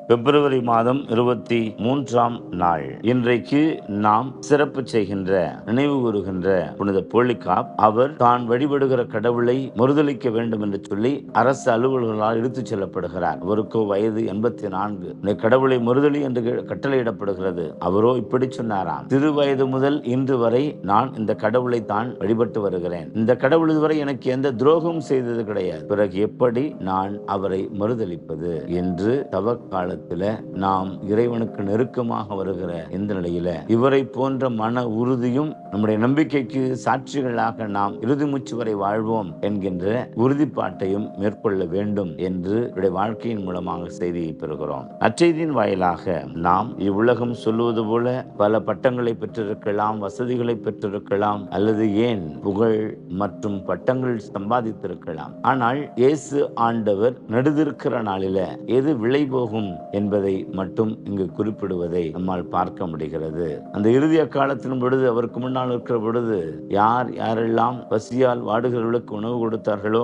பிப்ரவரி மாதம் 23ஆம் நாள். இன்றைக்கு நாம் சிறப்பு செய்கின்ற, நினைவு கூறுகின்ற புனித போலிகாப் அவர் தான் வழிபடுகிற கடவுளை மறுதலிக்க வேண்டும் என்று சொல்லி அரசு அலுவலர்களால் இழுத்துச் செல்லப்படுகிறார். அவருக்கோ வயது 84. இந்த கடவுளை மறுதலி என்று கட்டளையிடப்படுகிறது. அவரோ இப்படி சொன்னாராம்: சிறு வயது முதல் இன்று வரை நான் இந்த கடவுளை தான் வழிபட்டு வருகிறேன். இந்த கடவுள் இதுவரை எனக்கு எந்த துரோகமும் செய்தது கிடையாது. பிறகு எப்படி நான் அவரை மறுதலிப்பது என்று தவக்கால நாம் இறைவனுக்கு நெருக்கமாக வருகிற இந்த நிலையில இவரை போன்ற மன உறுதியும் நம்முடைய நம்பிக்கைக்கு சாட்சிகளாக நாம் இறுதி மூச்சு வரை வாழ்வோம் என்கின்ற உறுதிப்பாட்டையும் மேற்கொள்ள வேண்டும் என்று வாழ்க்கையின் மூலமாக செய்தியை பெறுகிறோம். அச்செய்தியின் வாயிலாக நாம் இவ்வுலகம் சொல்லுவது போல பல பட்டங்களை பெற்றிருக்கலாம், வசதிகளை பெற்றிருக்கலாம், அல்லது ஏன் புகழ் மற்றும் பட்டங்கள் சம்பாதித்திருக்கலாம். ஆனால் இயேசு ஆண்டவர் நடுதிருக்கிற நாளில எது விலை போகும் என்பதை மட்டும் இங்கு குறிப்பிடுவதை நம்மால் பார்க்க முடிகிறது. அந்த இறுதிய காலத்தின் பொழுது, அவருக்கு முன்னால் இருக்கிற பொழுது, யாரெல்லாம் பசியால் வாடுகிறவர்களுக்கு உணவு கொடுத்தார்களோ,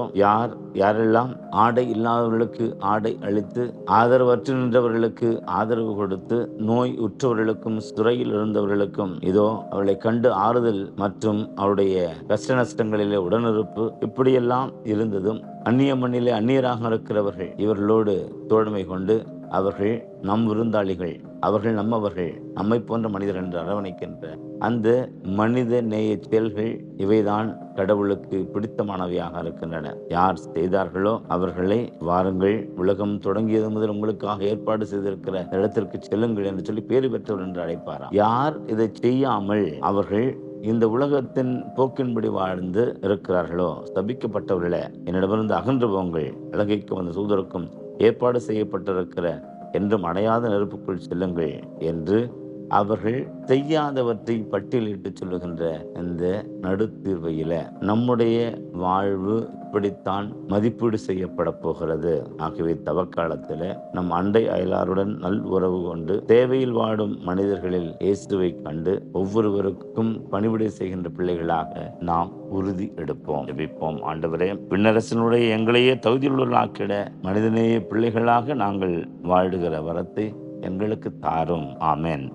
யாரெல்லாம் ஆடை இல்லாதவர்களுக்கு ஆடை அளித்து, ஆதரவற்று நின்றவர்களுக்கு ஆதரவு கொடுத்து, நோய் உற்றவர்களுக்கும் சிறையில் இருந்தவர்களுக்கும் இதோ அவளை கண்டு ஆறுதல் மற்றும் அவருடைய கஷ்ட நஷ்டங்களிலே உடனிருப்பு இப்படியெல்லாம் இருந்ததும், அந்நிய மண்ணிலே அந்நியராக இருக்கிறவர்கள் இவர்களோடு தோழமை கொண்டு அவர்கள் நம் விருந்தாளிகள், அவர்கள் நம்மவர்கள், நம்மை போன்ற மனிதர் என்று அரவணைக்கின்ற அந்த மனித நேய செயல்கள் இவைதான் கடவுளுக்கு பிடித்தமானவையாக இருக்கின்றன. யார் செய்தார்களோ அவர்களை வாருங்கள், உலகம் தொடங்கியது முதல் உங்களுக்காக ஏற்பாடு செய்திருக்கிற இடத்திற்கு செல்லுங்கள் என்று சொல்லி பேறு பெற்றவர் என்று அழைப்பாராம். யார் இதை செய்யாமல் அவர்கள் இந்த உலகத்தின் போக்கின்படி வாழ்ந்து இருக்கிறார்களோ, சபிக்கப்பட்டவர்களே, என்னிடமிருந்து அகன்று போங்கள், இலங்கைக்கு வந்த தூதருக்கும் ஏற்பாடு செய்யப்பட்டிருக்கிற என்றும் அணையாத நெருப்புக்குள் செல்லுங்கள் என்று அவர்கள் செய்யாதவற்றை பட்டியலிட்டு சொல்லுகின்ற இந்த நடுத்தீர்வையில நம்முடைய வாழ்வு இப்படித்தான் மதிப்பீடு செய்யப்பட போகிறது. ஆகவே தவக்காலத்தில் நம் அண்டை அயலாருடன் நல் உறவு கொண்டு தேவையில் வாடும் மனிதர்களில் இயேசுவை கண்டு ஒவ்வொருவருக்கும் பணிவிடை செய்கின்ற பிள்ளைகளாக நாம் உறுதி எடுப்போம், ஜெபிப்போம். ஆண்டவரே, விண்ணரசனுடைய எங்களையே தகுதியுள்ளவர்களாக்கிட மனிதநேய பிள்ளைகளாக நாங்கள் வாழுகிற வரத்தை எங்களுக்கு தாரும். ஆமென்.